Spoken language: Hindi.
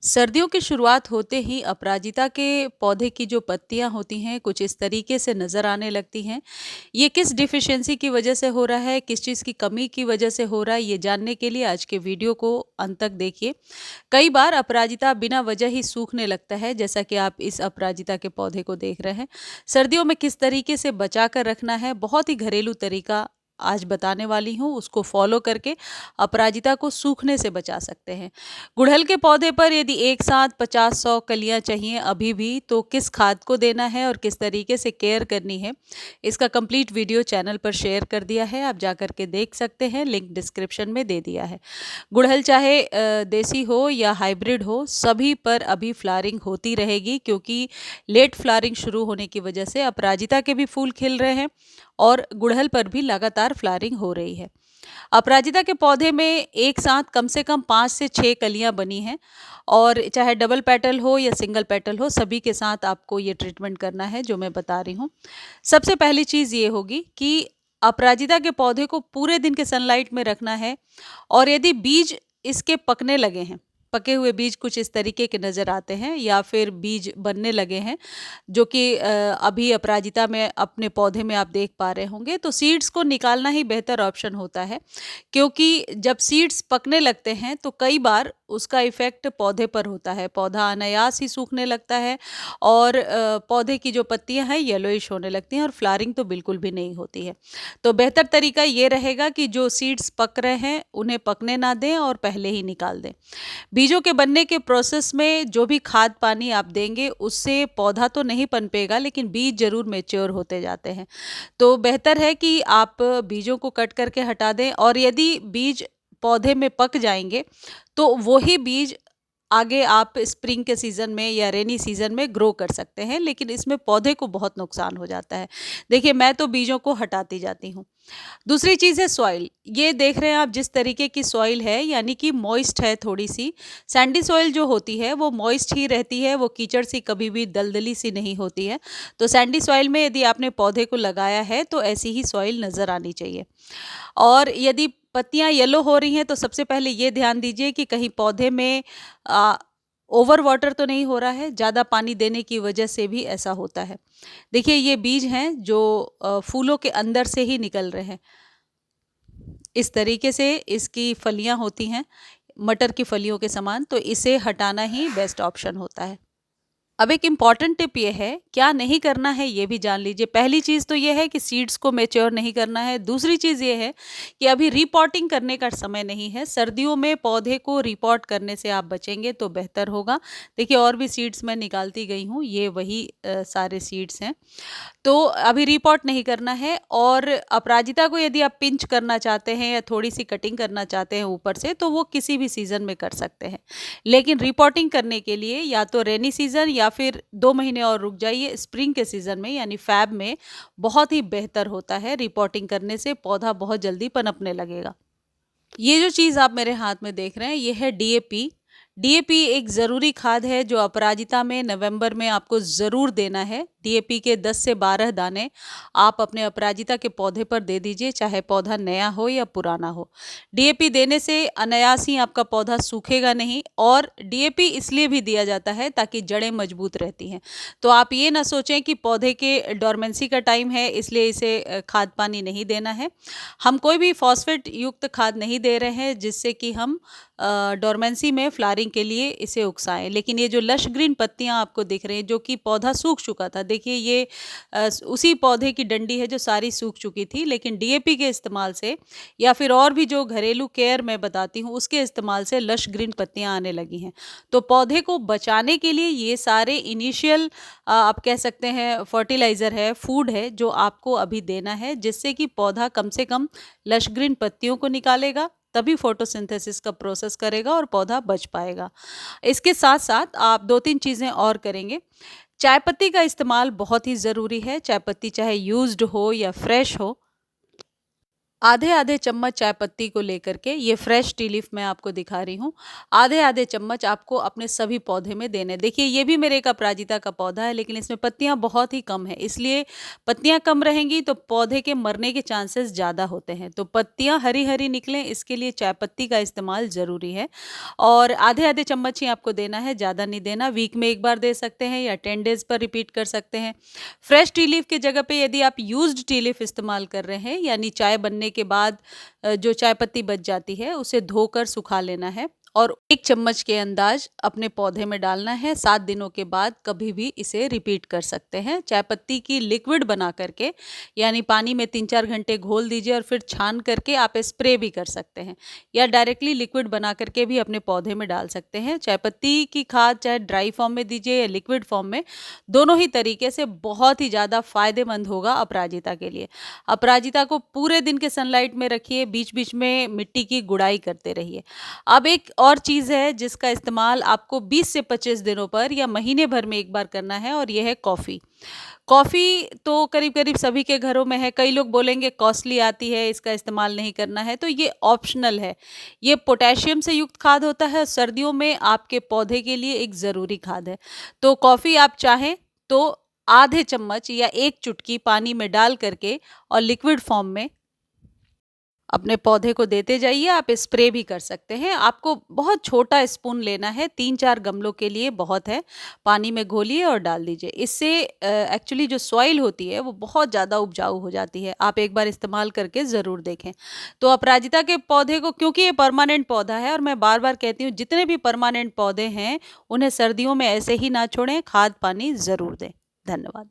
सर्दियों की शुरुआत होते ही अपराजिता के पौधे की जो पत्तियां होती हैं कुछ इस तरीके से नज़र आने लगती हैं। ये किस डिफिशियंसी की वजह से हो रहा है, किस चीज़ की कमी की वजह से हो रहा है, ये जानने के लिए आज के वीडियो को अंत तक देखिए। कई बार अपराजिता बिना वजह ही सूखने लगता है, जैसा कि आप इस अपराजिता के पौधे को देख रहे हैं। सर्दियों में किस तरीके से बचा कर रखना है, बहुत ही घरेलू तरीका आज बताने वाली हूँ। उसको फॉलो करके अपराजिता को सूखने से बचा सकते हैं। गुड़हल के पौधे पर यदि एक साथ 50-100 कलियां चाहिए अभी भी, तो किस खाद को देना है और किस तरीके से केयर करनी है, इसका कंप्लीट वीडियो चैनल पर शेयर कर दिया है। आप जा कर के देख सकते हैं, लिंक डिस्क्रिप्शन में दे दिया है। गुड़हल चाहे देसी हो या हाइब्रिड हो, सभी पर अभी फ्लावरिंग होती रहेगी, क्योंकि लेट फ्लावरिंग शुरू होने की वजह से अपराजिता के भी फूल खिल रहे हैं और गुड़हल पर भी लगातार फ्लावरिंग हो रही है। अपराजिता के पौधे में एक साथ कम से कम 5 से 6 कलियां बनी हैं, और चाहे डबल पेटल हो या सिंगल पेटल हो, सभी के साथ आपको ये ट्रीटमेंट करना है जो मैं बता रही हूँ। सबसे पहली चीज़ ये होगी कि अपराजिता के पौधे को पूरे दिन के सनलाइट में रखना है। और यदि बीज इसके पकने लगे हैं, पके हुए बीज कुछ इस तरीके के नज़र आते हैं, या फिर बीज बनने लगे हैं जो कि अभी अपराजिता में अपने पौधे में आप देख पा रहे होंगे, तो सीड्स को निकालना ही बेहतर ऑप्शन होता है। क्योंकि जब सीड्स पकने लगते हैं तो कई बार उसका इफ़ेक्ट पौधे पर होता है, पौधा अनायास ही सूखने लगता है और पौधे की जो पत्तियां हैं येलोइश होने लगती हैं और फ्लावरिंग तो बिल्कुल भी नहीं होती है। तो बेहतर तरीका ये रहेगा कि जो सीड्स पक रहे हैं उन्हें पकने ना दें और पहले ही निकाल दें। बीजों के बनने के प्रोसेस में जो भी खाद पानी आप देंगे, उससे पौधा तो नहीं पनपेगा, लेकिन बीज जरूर मैच्योर होते जाते हैं। तो बेहतर है कि आप बीजों को कट करके हटा दें, और यदि बीज पौधे में पक जाएंगे तो वही बीज आगे आप स्प्रिंग के सीज़न में या रेनी सीज़न में ग्रो कर सकते हैं, लेकिन इसमें पौधे को बहुत नुकसान हो जाता है। देखिए, मैं तो बीजों को हटाती जाती हूँ। दूसरी चीज़ है सॉइल। ये देख रहे हैं आप जिस तरीके की सॉइल है, यानी कि मॉइस्ट है थोड़ी सी। सैंडी सॉइल जो होती है वो मॉइस्ट ही रहती है, वो कीचड़ सी कभी भी दलदली सी नहीं होती है। तो सैंडी सॉइल में यदि आपने पौधे को लगाया है तो ऐसी ही सॉइल नज़र आनी चाहिए। और यदि पत्तियां येलो हो रही हैं तो सबसे पहले ये ध्यान दीजिए कि कहीं पौधे में ओवर वाटर तो नहीं हो रहा है, ज़्यादा पानी देने की वजह से भी ऐसा होता है। देखिए, ये बीज हैं जो फूलों के अंदर से ही निकल रहे हैं। इस तरीके से इसकी फलियां होती हैं, मटर की फलियों के समान, तो इसे हटाना ही बेस्ट ऑप्शन होता है। अब एक इम्पॉर्टेंट टिप ये है, क्या नहीं करना है ये भी जान लीजिए। पहली चीज़ तो ये है कि सीड्स को मैच्योर नहीं करना है। दूसरी चीज़ ये है कि अभी रिपॉटिंग करने का समय नहीं है। सर्दियों में पौधे को रिपॉट करने से आप बचेंगे तो बेहतर होगा। देखिए, और भी सीड्स मैं निकालती गई हूँ, ये वही सारे सीड्स हैं। तो अभी रिपॉट नहीं करना है। और अपराजिता को यदि आप पिंच करना चाहते हैं या थोड़ी सी कटिंग करना चाहते हैं ऊपर से, तो वो किसी भी सीज़न में कर सकते हैं। लेकिन रिपॉटिंग करने के लिए या तो रेनी सीज़न या फिर 2 महीने और रुक जाइए, स्प्रिंग के सीज़न में यानी फ़ैब में बहुत ही बेहतर होता है। रिपॉटिंग करने से पौधा बहुत जल्दी पनपने लगेगा। ये जो चीज़ आप मेरे हाथ में देख रहे हैं, ये है डीएपी। डीएपी एक ज़रूरी खाद है जो अपराजिता में नवंबर में आपको ज़रूर देना है। डीएपी के 10 से 12 दाने आप अपने अपराजिता के पौधे पर दे दीजिए, चाहे पौधा नया हो या पुराना हो। डीएपी देने से अनायास ही आपका पौधा सूखेगा नहीं। और डीएपी इसलिए भी दिया जाता है ताकि जड़ें मजबूत रहती हैं। तो आप ये ना सोचें कि पौधे के डोरमेंसी का टाइम है इसलिए इसे खाद पानी नहीं देना है। हम कोई भी फॉस्फेट युक्त खाद नहीं दे रहे हैं जिससे कि हम डोरमेंसी में फ्लावरिंग के लिए इसे उकसाएं। लेकिन ये जो लश ग्रीन पत्तियां आपको दिख रही हैं, जो कि पौधा सूख चुका था, देखिए ये उसी पौधे की डंडी है जो सारी सूख चुकी थी, लेकिन डीएपी के इस्तेमाल से या फिर और भी जो घरेलू केयर मैं बताती हूँ उसके इस्तेमाल से लश ग्रीन पत्तियां आने लगी हैं। तो पौधे को बचाने के लिए ये सारे इनिशियल आप कह सकते हैं फर्टिलाइज़र है, फूड है, जो आपको अभी देना है, जिससे कि पौधा कम से कम लश ग्रीन पत्तियों को निकालेगा, तभी फोटोसिंथेसिस का प्रोसेस करेगा और पौधा बच पाएगा। इसके साथ साथ आप 2-3 चीज़ें और करेंगे। चाय पत्ती का इस्तेमाल बहुत ही ज़रूरी है। चाय पत्ती चाहे यूज्ड हो या फ्रेश हो, आधे-आधे चम्मच चाय पत्ती को लेकर के, ये फ्रेश टी लीफ मैं आपको दिखा रही हूँ। आधे-आधे चम्मच आपको अपने सभी पौधे में देने हैं। देखिए ये भी मेरे एक अपराजिता का पौधा है, लेकिन इसमें पत्तियाँ बहुत ही कम हैं, इसलिए पत्तियाँ कम रहेंगी तो पौधे के मरने के चांसेस ज़्यादा होते हैं। तो पत्तियाँ हरी-हरी निकलें, इसके लिए चाय पत्ती का इस्तेमाल ज़रूरी है और आधे-आधे चम्मच ही आपको देना है, ज़्यादा नहीं देना। वीक में 1 बार दे सकते हैं या 10 डेज़ पर रिपीट कर सकते हैं। फ्रेश टी लीफ की जगह पे यदि आप यूज्ड टी लीफ इस्तेमाल कर रहे हैं, यानी चाय बनने के बाद जो चाय पत्ती बच जाती है उसे धोकर सुखा लेना है और 1 चम्मच के अंदाज अपने पौधे में डालना है। 7 दिनों के बाद कभी भी इसे रिपीट कर सकते हैं। चाय पत्ती की लिक्विड बना करके, यानी पानी में 3-4 घंटे घोल दीजिए और फिर छान करके आप स्प्रे भी कर सकते हैं या डायरेक्टली लिक्विड बना करके भी अपने पौधे में डाल सकते हैं। चाय पत्ती की खाद चाहे ड्राई फॉर्म में दीजिए या लिक्विड फॉर्म में, दोनों ही तरीके से बहुत ही ज़्यादा फायदेमंद होगा अपराजिता के लिए। अपराजिता को पूरे दिन के सनलाइट में रखिए, बीच-बीच में मिट्टी की गुड़ाई करते रहिए। अब एक और चीज़ है जिसका इस्तेमाल आपको 20 से 25 दिनों पर या महीने भर में 1 बार करना है और ये है कॉफ़ी। कॉफ़ी तो करीब-करीब सभी के घरों में है, कई लोग बोलेंगे कॉस्टली आती है, इसका इस्तेमाल नहीं करना है, तो ये ऑप्शनल है। ये पोटेशियम से युक्त खाद होता है, सर्दियों में आपके पौधे के लिए एक ज़रूरी खाद है। तो कॉफ़ी आप चाहें तो आधे चम्मच या 1 चुटकी पानी में डाल करके और लिक्विड फॉर्म में अपने पौधे को देते जाइए। आप स्प्रे भी कर सकते हैं। आपको बहुत छोटा स्पून लेना है, 3-4 गमलों के लिए बहुत है। पानी में घोलिए और डाल दीजिए। इससे एक्चुअली जो सॉइल होती है वो बहुत ज़्यादा उपजाऊ हो जाती है। आप एक बार इस्तेमाल करके ज़रूर देखें। तो अपराजिता के पौधे को, क्योंकि ये परमानेंट पौधा है और मैं बार-बार कहती हूँ जितने भी परमानेंट पौधे हैं उन्हें सर्दियों में ऐसे ही ना छोड़ें, खाद पानी ज़रूर दें। धन्यवाद।